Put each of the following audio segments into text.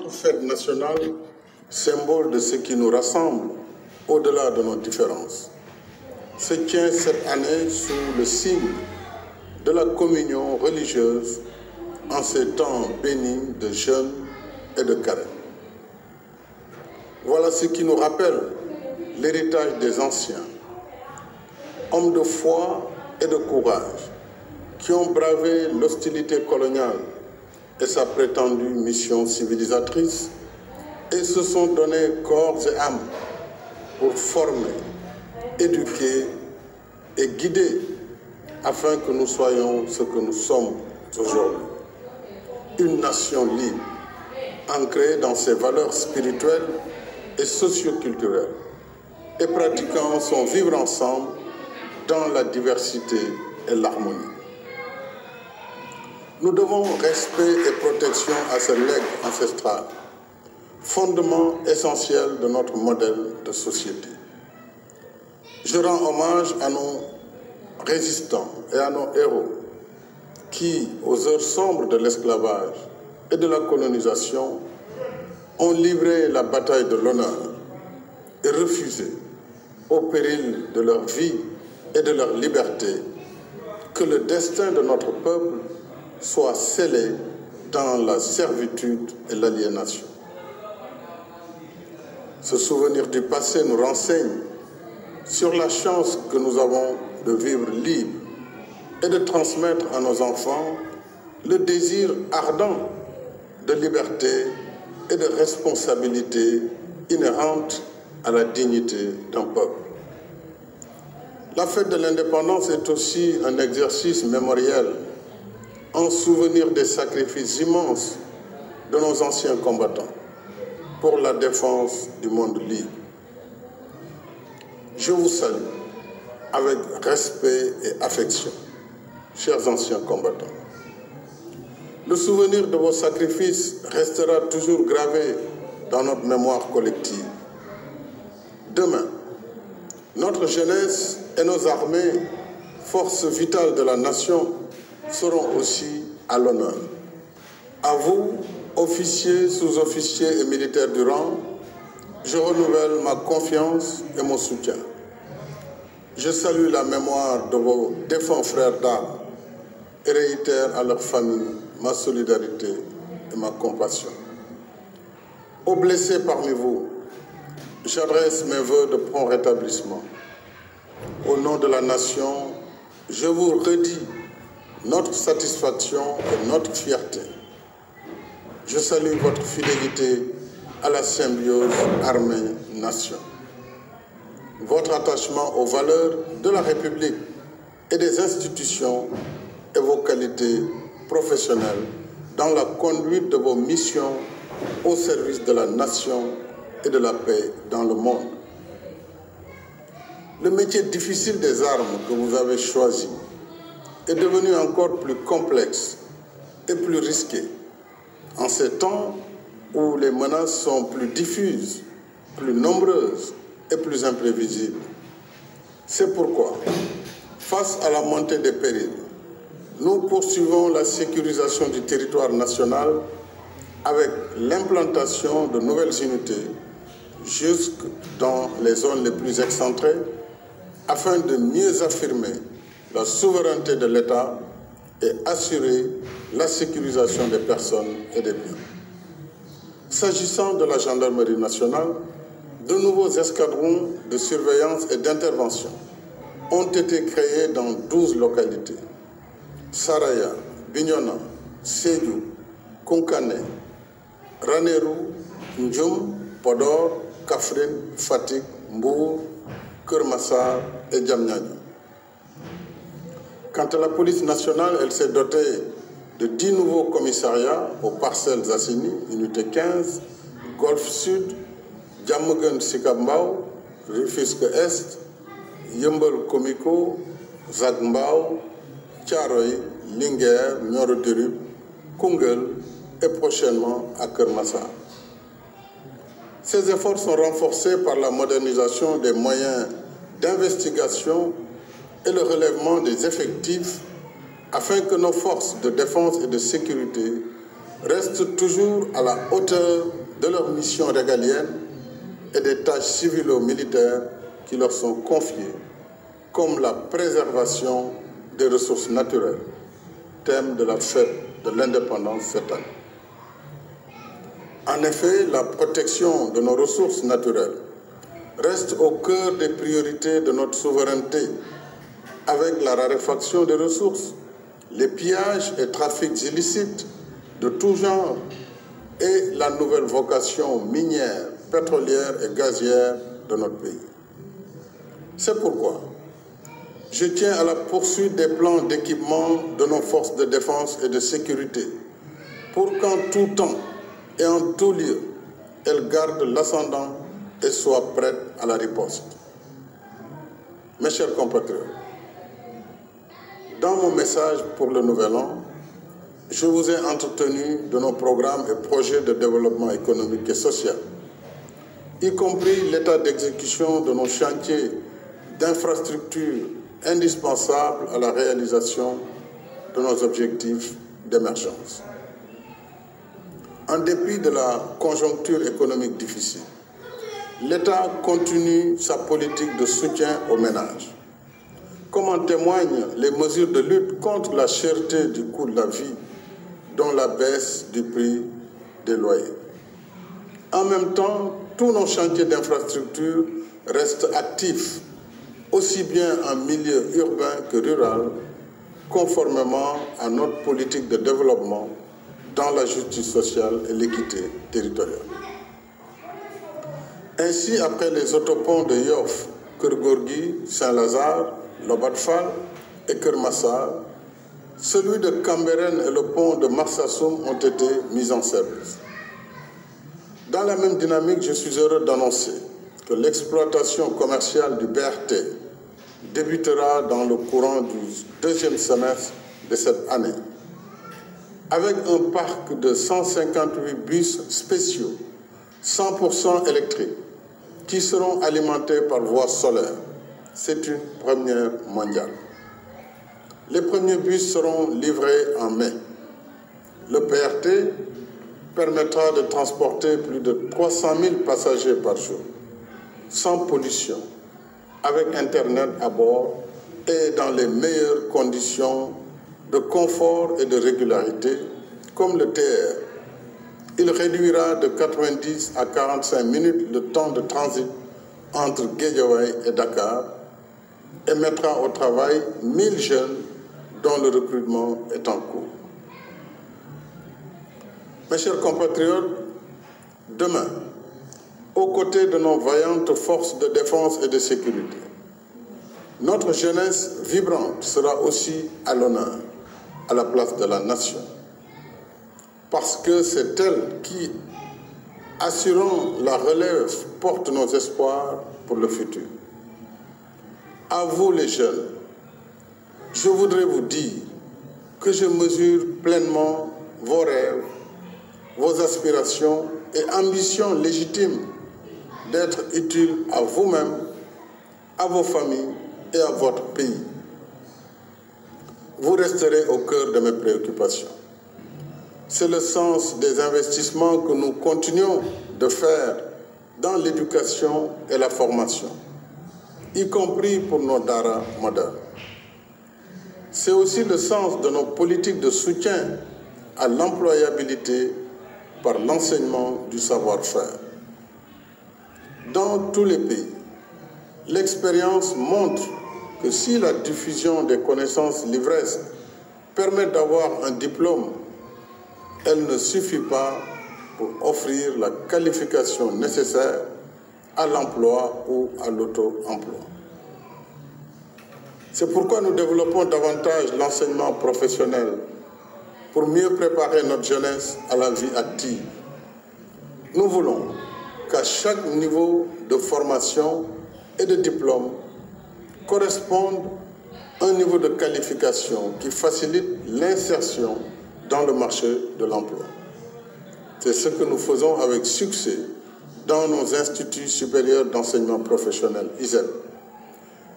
Notre fête nationale, symbole de ce qui nous rassemble au-delà de nos différences, se tient cette année sous le signe de la communion religieuse en ces temps bénis de jeûne et de carême. Voilà ce qui nous rappelle l'héritage des anciens, hommes de foi et de courage, qui ont bravé l'hostilité coloniale et sa prétendue mission civilisatrice et se sont donnés corps et âme pour former, éduquer et guider afin que nous soyons ce que nous sommes aujourd'hui. Une nation libre, ancrée dans ses valeurs spirituelles et socio-culturelles et pratiquant son vivre ensemble dans la diversité et l'harmonie. Nous devons respect et protection à ce legs ancestral, fondement essentiel de notre modèle de société. Je rends hommage à nos résistants et à nos héros qui, aux heures sombres de l'esclavage et de la colonisation, ont livré la bataille de l'honneur et refusé, au péril de leur vie et de leur liberté, que le destin de notre peuple soit scellé dans la servitude et l'aliénation. Ce souvenir du passé nous renseigne sur la chance que nous avons de vivre libre et de transmettre à nos enfants le désir ardent de liberté et de responsabilité inhérente à la dignité d'un peuple. La fête de l'indépendance est aussi un exercice mémoriel en souvenir des sacrifices immenses de nos anciens combattants pour la défense du monde libre. Je vous salue avec respect et affection, chers anciens combattants. Le souvenir de vos sacrifices restera toujours gravé dans notre mémoire collective. Demain, notre jeunesse et nos armées, forces vitales de la nation, seront aussi à l'honneur. À vous, officiers, sous-officiers et militaires du rang, je renouvelle ma confiance et mon soutien. Je salue la mémoire de vos défunts frères d'armes et réitère à leurs familles ma solidarité et ma compassion. Aux blessés parmi vous, j'adresse mes vœux de prompt rétablissement. Au nom de la nation, je vous redis notre satisfaction et notre fierté. Je salue votre fidélité à la symbiose armée-nation. Votre attachement aux valeurs de la République et des institutions et vos qualités professionnelles dans la conduite de vos missions au service de la nation et de la paix dans le monde. Le métier difficile des armes que vous avez choisi est devenu encore plus complexe et plus risqué en ces temps où les menaces sont plus diffuses, plus nombreuses et plus imprévisibles. C'est pourquoi, face à la montée des périls, nous poursuivons la sécurisation du territoire national avec l'implantation de nouvelles unités jusque dans les zones les plus excentrées afin de mieux affirmer la souveraineté de l'État et assurer la sécurisation des personnes et des biens. S'agissant de la gendarmerie nationale, de nouveaux escadrons de surveillance et d'intervention ont été créés dans 12 localités. Saraya, Bignona, Sédhiou, Koungheul, Ranérou, Ndioum, Podor, Kaffrine, Fatick, Mbour, Keur Massar et Diamniadio. Quant à la police nationale, elle s'est dotée de 10 nouveaux commissariats aux Parcelles Assainies, unité 15, Golfe Sud, Diamaguène Sicap Mbao, Rufisque Est, Yeumbeul Comico, Zac Mbao, Thiaroye, Linguère, Nioro du Rip, Koungheul et prochainement à Keur Massar. Ces efforts sont renforcés par la modernisation des moyens d'investigation et le relèvement des effectifs afin que nos forces de défense et de sécurité restent toujours à la hauteur de leur mission régalienne et des tâches civilo-militaires qui leur sont confiées, comme la préservation des ressources naturelles, thème de la fête de l'indépendance cette année. En effet, la protection de nos ressources naturelles reste au cœur des priorités de notre souveraineté, avec la raréfaction des ressources, les pillages et trafics illicites de tout genre et la nouvelle vocation minière, pétrolière et gazière de notre pays. C'est pourquoi je tiens à la poursuite des plans d'équipement de nos forces de défense et de sécurité pour qu'en tout temps et en tout lieu, elles gardent l'ascendant et soient prêtes à la riposte. Mes chers compatriotes, dans mon message pour le Nouvel An, je vous ai entretenu de nos programmes et projets de développement économique et social, y compris l'état d'exécution de nos chantiers d'infrastructures indispensables à la réalisation de nos objectifs d'émergence. En dépit de la conjoncture économique difficile, l'État continue sa politique de soutien aux ménages, comme en témoignent les mesures de lutte contre la cherté du coût de la vie, dont la baisse du prix des loyers. En même temps, tous nos chantiers d'infrastructure restent actifs, aussi bien en milieu urbain que rural, conformément à notre politique de développement dans la justice sociale et l'équité territoriale. Ainsi, après les autoponts de Yoff, Keur Gorgui, Saint-Lazare, Lobat Fall et Keur Massar, celui de Cambérène et le pont de Marsassoum ont été mis en service. Dans la même dynamique, je suis heureux d'annoncer que l'exploitation commerciale du BRT débutera dans le courant du deuxième semestre de cette année, avec un parc de 158 bus spéciaux, 100% électriques, qui seront alimentés par voie solaire. C'est une première mondiale. Les premiers bus seront livrés en mai. Le BRT permettra de transporter plus de 300 000 passagers par jour, sans pollution, avec Internet à bord et dans les meilleures conditions de confort et de régularité, comme le TR. Il réduira de 90 à 45 minutes le temps de transit entre Guédiawaye et Dakar et mettra au travail 1000 jeunes dont le recrutement est en cours. Mes chers compatriotes, demain, aux côtés de nos vaillantes forces de défense et de sécurité, notre jeunesse vibrante sera aussi à l'honneur, à la place de la nation, parce que c'est elle qui, assurant la relève, porte nos espoirs pour le futur. À vous les jeunes, je voudrais vous dire que je mesure pleinement vos rêves, vos aspirations et ambitions légitimes d'être utiles à vous-même, à vos familles et à votre pays. Vous resterez au cœur de mes préoccupations. C'est le sens des investissements que nous continuons de faire dans l'éducation et la formation, y compris pour nos daara modernes. C'est aussi le sens de nos politiques de soutien à l'employabilité par l'enseignement du savoir-faire. Dans tous les pays, l'expérience montre que si la diffusion des connaissances livresques permet d'avoir un diplôme, elle ne suffit pas pour offrir la qualification nécessaire à l'emploi ou à l'auto-emploi. C'est pourquoi nous développons davantage l'enseignement professionnel pour mieux préparer notre jeunesse à la vie active. Nous voulons qu'à chaque niveau de formation et de diplôme corresponde un niveau de qualification qui facilite l'insertion dans le marché de l'emploi. C'est ce que nous faisons avec succès dans nos instituts supérieurs d'enseignement professionnel, ISEP.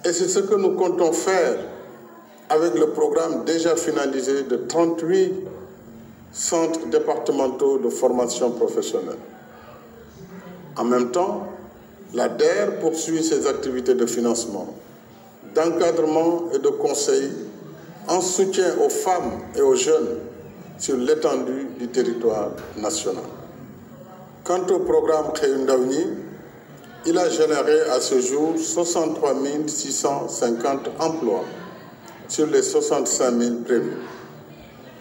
Et c'est ce que nous comptons faire avec le programme déjà finalisé de 38 centres départementaux de formation professionnelle. En même temps, la DER poursuit ses activités de financement, d'encadrement et de conseil en soutien aux femmes et aux jeunes sur l'étendue du territoire national. Quant au programme Xëyu Ndaw ñi, il a généré à ce jour 63 650 emplois sur les 65 000 prévus,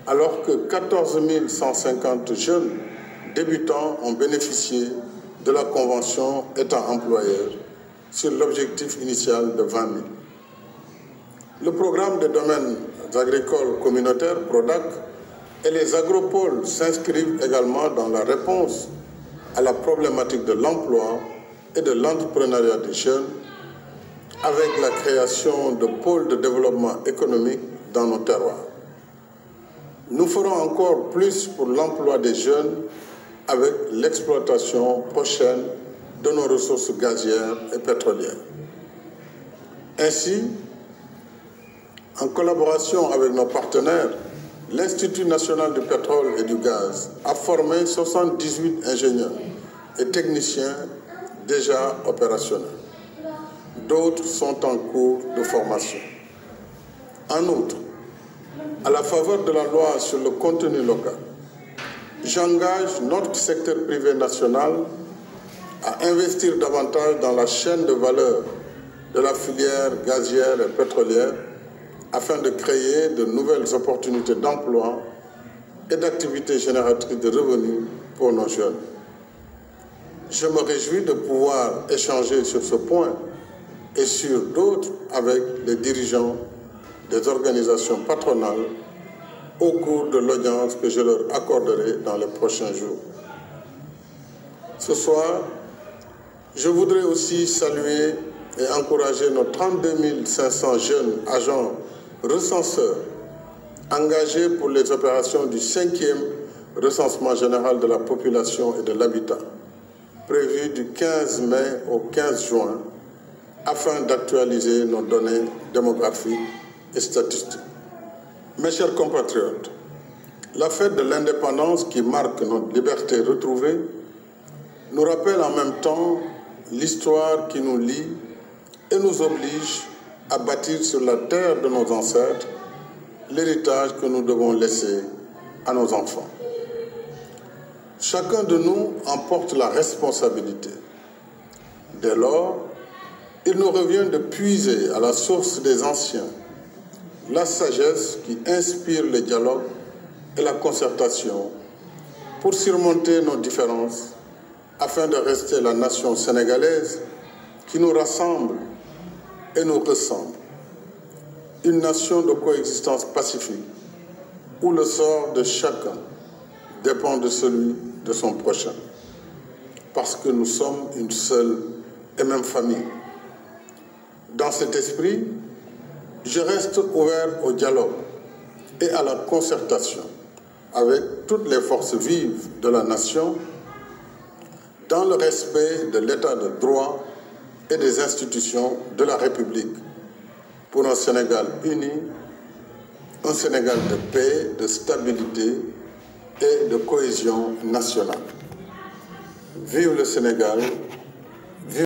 alors que 14 150 jeunes débutants ont bénéficié de la convention État employeur sur l'objectif initial de 20 000. Le programme des domaines agricoles communautaires, PRODAC, et les agropoles s'inscrivent également dans la réponse à la problématique de l'emploi et de l'entrepreneuriat des jeunes, avec la création de pôles de développement économique dans nos terroirs. Nous ferons encore plus pour l'emploi des jeunes avec l'exploitation prochaine de nos ressources gazières et pétrolières. Ainsi, en collaboration avec nos partenaires, l'Institut national du pétrole et du gaz a formé 78 ingénieurs et techniciens déjà opérationnels. D'autres sont en cours de formation. En outre, à la faveur de la loi sur le contenu local, j'engage notre secteur privé national à investir davantage dans la chaîne de valeur de la filière gazière et pétrolière afin de créer de nouvelles opportunités d'emploi et d'activités génératrices de revenus pour nos jeunes. Je me réjouis de pouvoir échanger sur ce point et sur d'autres avec les dirigeants des organisations patronales au cours de l'audience que je leur accorderai dans les prochains jours. Ce soir, je voudrais aussi saluer et encourager nos 32 500 jeunes agents recenseurs engagés pour les opérations du 5e recensement général de la population et de l'habitat, prévu du 15 mai au 15 juin, afin d'actualiser nos données démographiques et statistiques. Mes chers compatriotes, la fête de l'indépendance qui marque notre liberté retrouvée nous rappelle en même temps l'histoire qui nous lie et nous oblige à bâtir sur la terre de nos ancêtres l'héritage que nous devons laisser à nos enfants. Chacun de nous en porte la responsabilité. Dès lors, il nous revient de puiser à la source des anciens la sagesse qui inspire le dialogue et la concertation pour surmonter nos différences afin de rester la nation sénégalaise qui nous rassemble et nous ressemble. Une nation de coexistence pacifique où le sort de chacun dépend de celui de son prochain, parce que nous sommes une seule et même famille. Dans cet esprit, je reste ouvert au dialogue et à la concertation avec toutes les forces vives de la nation dans le respect de l'état de droit et des institutions de la République pour un Sénégal uni, un Sénégal de paix, de stabilité et de cohésion nationale. Vive le Sénégal!